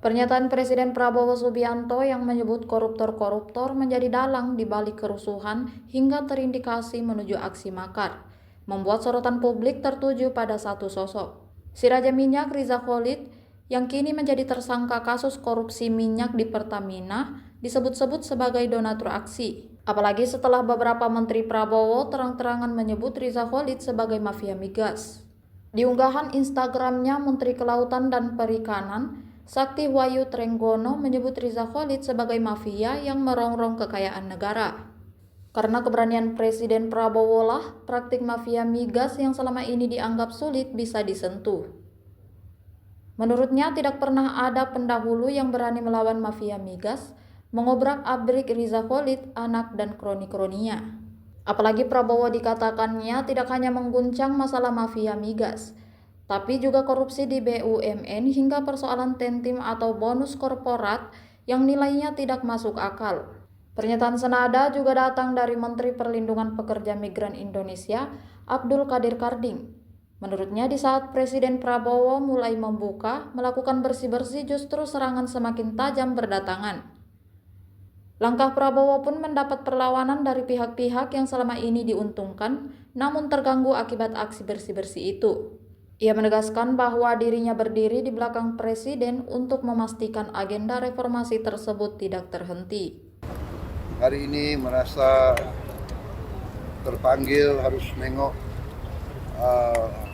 Pernyataan Presiden Prabowo Subianto yang menyebut koruptor-koruptor menjadi dalang di balik kerusuhan hingga terindikasi menuju aksi makar, membuat sorotan publik tertuju pada satu sosok. Si Raja Minyak Riza Khalid yang kini menjadi tersangka kasus korupsi minyak di Pertamina disebut-sebut sebagai donatur aksi. Apalagi setelah beberapa menteri Prabowo terang-terangan menyebut Riza Khalid sebagai mafia migas. Di unggahan Instagramnya, Menteri Kelautan dan Perikanan Sakti Wahyu Trenggono menyebut Riza Khalid sebagai mafia yang merongrong kekayaan negara. Karena keberanian Presiden Prabowo lah praktik mafia migas yang selama ini dianggap sulit bisa disentuh. Menurutnya tidak pernah ada pendahulu yang berani melawan mafia migas, mengobrak-abrik Riza Khalid, anak dan kroni-kroninya. Apalagi Prabowo dikatakannya tidak hanya mengguncang masalah mafia migas, tapi juga korupsi di BUMN hingga persoalan tentim atau bonus korporat yang nilainya tidak masuk akal. Pernyataan senada juga datang dari Menteri Perlindungan Pekerja Migran Indonesia, Abdul Qadir Karding. Menurutnya di saat Presiden Prabowo mulai membuka, melakukan bersih-bersih justru serangan semakin tajam berdatangan. Langkah Prabowo pun mendapat perlawanan dari pihak-pihak yang selama ini diuntungkan, namun terganggu akibat aksi bersih-bersih itu. Ia menegaskan bahwa dirinya berdiri di belakang Presiden untuk memastikan agenda reformasi tersebut tidak terhenti. Hari ini merasa terpanggil harus nengok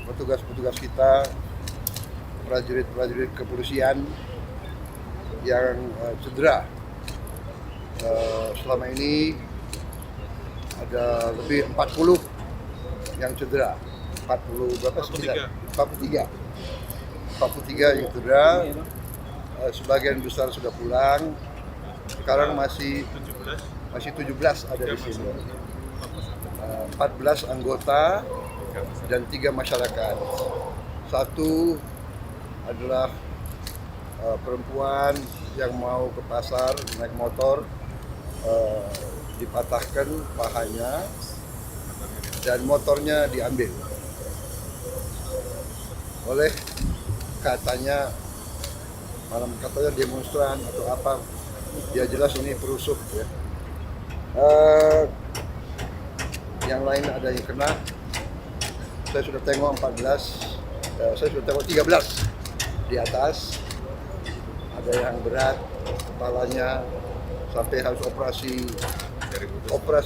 petugas-petugas kita, prajurit-prajurit kepolisian yang cedera. Selama ini ada lebih 40 yang cedera. 40 berapa? 43 yang cedera. Sebagian besar sudah pulang. Sekarang masih 17 ada di sini. 14 anggota dan 3 masyarakat. Satu adalah perempuan yang mau ke pasar naik motor, dipatahkan pahanya dan motornya diambil oleh katanya demonstran atau apa, dia jelas ini perusuh ya. Yang lain ada yang kena, saya sudah tengok 14, saya sudah tengok 13 di atas, ada yang berat kepalanya sampai harus operasi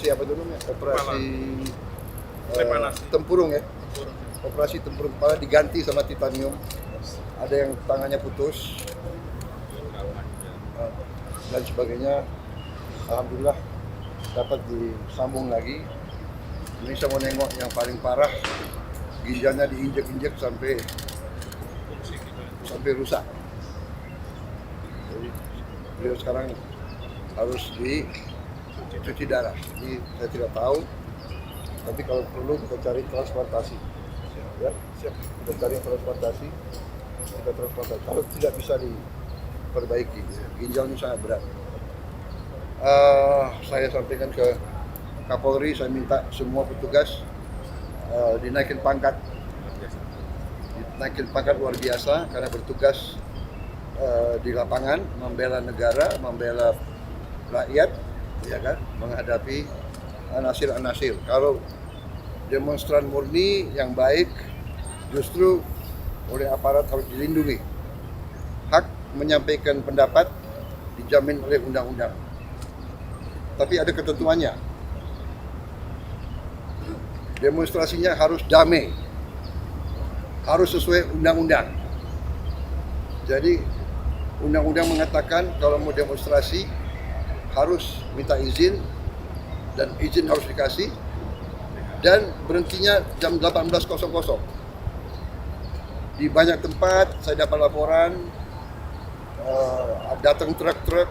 apa itu namanya, tempurung ya. Operasi tempurung kepala diganti sama titanium. Ada yang tangannya putus dan sebagainya. Alhamdulillah dapat disambung lagi. Ini saya mau nengok yang paling parah, ginjalnya diinjek-injek sampai rusak. Jadi beliau sekarang harus dicuci darah. Jadi saya tidak tahu, tapi kalau perlu kita cari transplantasi. Ya, siap. Kita cari transplantasi. Kalau tidak bisa diperbaiki, ginjalnya sangat berat. Saya sampaikan ke Kapolri, saya minta semua petugas dinaikin pangkat luar biasa karena bertugas di lapangan, membela negara, membela rakyat, ya kan, menghadapi anasir-anasir. Kalau demonstran murni yang baik justru oleh aparat harus dilindungi. Hak menyampaikan pendapat dijamin oleh undang-undang. Tapi ada ketentuannya. Demonstrasinya harus damai. Harus sesuai undang-undang. Jadi undang-undang mengatakan kalau mau demonstrasi harus minta izin dan izin harus dikasih dan berhentinya jam 18.00. Di banyak tempat saya dapat laporan datang truk-truk,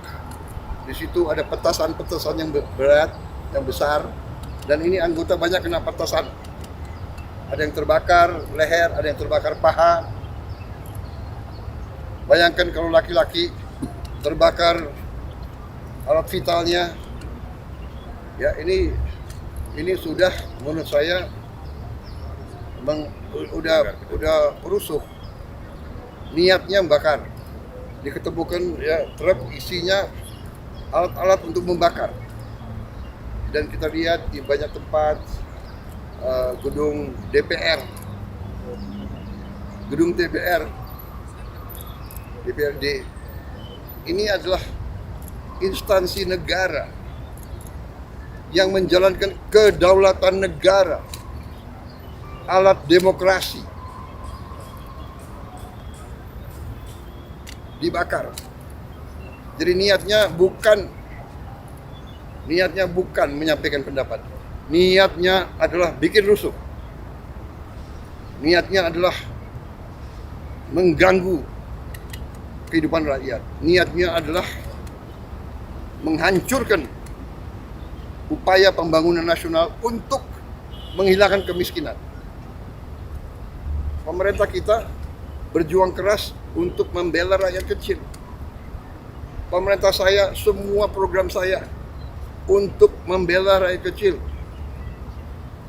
di situ ada petasan-petasan yang berat, yang besar, dan ini anggota banyak kena petasan. Ada yang terbakar leher, ada yang terbakar paha. Bayangkan kalau laki-laki terbakar alat vitalnya, ya ini sudah menurut saya udah rusuh. Niatnya membakar. diketemukan ya truk isinya alat-alat untuk membakar. Dan kita lihat di banyak tempat gedung DPR, gedung DPRD ini adalah instansi negara yang menjalankan kedaulatan negara, alat demokrasi, dibakar. Jadi niatnya bukan menyampaikan pendapat. Niatnya adalah bikin rusuh. Niatnya adalah mengganggu kehidupan rakyat. Niatnya adalah menghancurkan upaya pembangunan nasional untuk menghilangkan kemiskinan. Pemerintah kita berjuang keras untuk membela rakyat kecil. Pemerintah saya, semua program saya untuk membela rakyat kecil.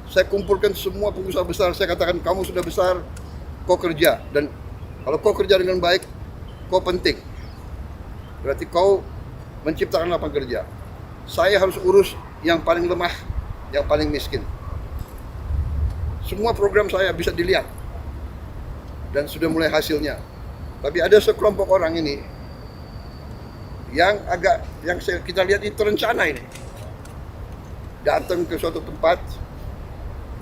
Saya kumpulkan semua pengusaha besar, saya katakan kamu sudah besar, kau kerja. Dan kalau kau kerja dengan baik, kau penting. Berarti kau menciptakan lapangan kerja. Saya harus urus yang paling lemah, yang paling miskin. Semua program saya bisa dilihat. Dan sudah mulai hasilnya. Tapi ada sekelompok orang ini yang kita lihat itu terencana ini. Datang ke suatu tempat,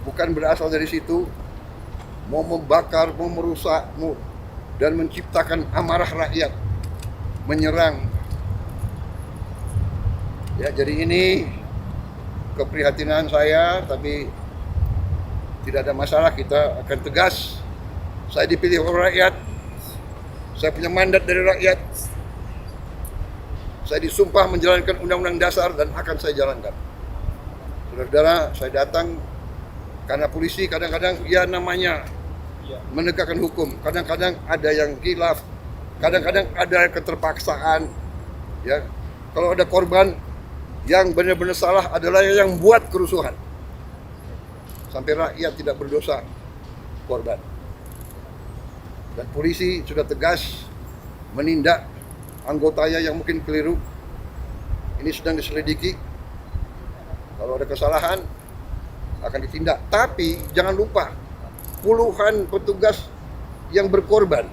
bukan berasal dari situ, mau membakar, mau merusak, dan menciptakan amarah rakyat, menyerang. Ya, jadi ini keprihatinan saya, tapi tidak ada masalah, kita akan tegas. Saya dipilih oleh rakyat, saya punya mandat dari rakyat, saya disumpah menjalankan undang-undang dasar dan akan saya jalankan. Saudara-saudara, saya datang karena polisi kadang-kadang ya namanya menegakkan hukum, kadang-kadang ada yang khilaf, kadang-kadang ada keterpaksaan. Ya, kalau ada korban, yang benar-benar salah adalah yang buat kerusuhan. Sampai rakyat tidak berdosa, korban. Dan polisi sudah tegas menindak anggotanya yang mungkin keliru. Ini sedang diselidiki. Kalau ada kesalahan akan ditindak. Tapi jangan lupa, puluhan petugas yang berkorban.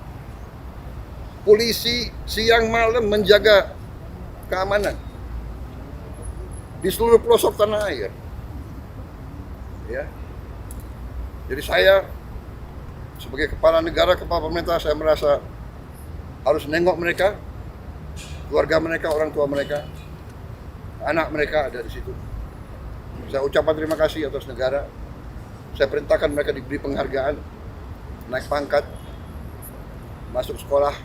Polisi siang malam menjaga keamanan di seluruh pelosok tanah air. Ya. Jadi saya sebagai kepala negara, kepala pemerintah, saya merasa harus nengok mereka, keluarga mereka, orang tua mereka, anak mereka ada di situ. Saya ucapkan terima kasih atas negara. Saya perintahkan mereka diberi penghargaan, naik pangkat, masuk sekolah.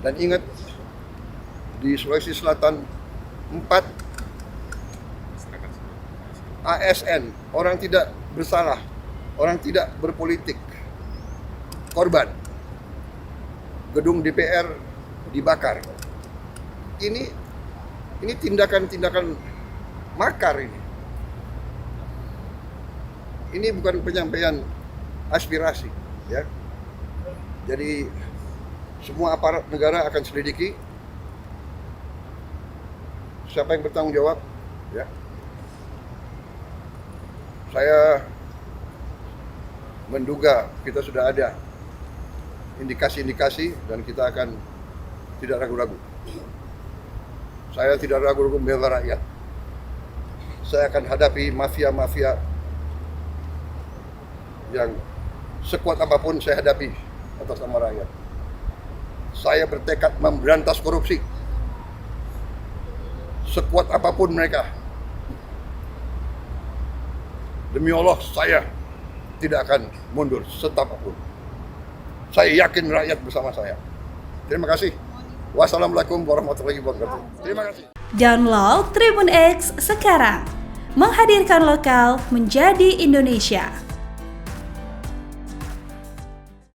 Dan ingat, di Sulawesi Selatan 4 ASN, orang tidak bersalah, orang tidak berpolitik, korban. Gedung DPR dibakar. Ini tindakan-tindakan makar ini. Ini bukan penyampaian aspirasi, ya. Jadi semua aparat negara akan selidiki siapa yang bertanggung jawab, ya. Saya menduga kita sudah ada indikasi-indikasi dan kita akan tidak ragu-ragu. Saya tidak ragu-ragu membela rakyat. Saya akan hadapi mafia-mafia yang sekuat apapun saya hadapi atas nama rakyat. Saya bertekad memberantas korupsi. Sekuat apapun mereka. Demi Allah, saya tidak akan mundur setapapun. Saya yakin rakyat bersama saya. Terima kasih. Wassalamualaikum warahmatullahi wabarakatuh. Terima kasih. Download Tribun X sekarang. Menghadirkan lokal menjadi Indonesia.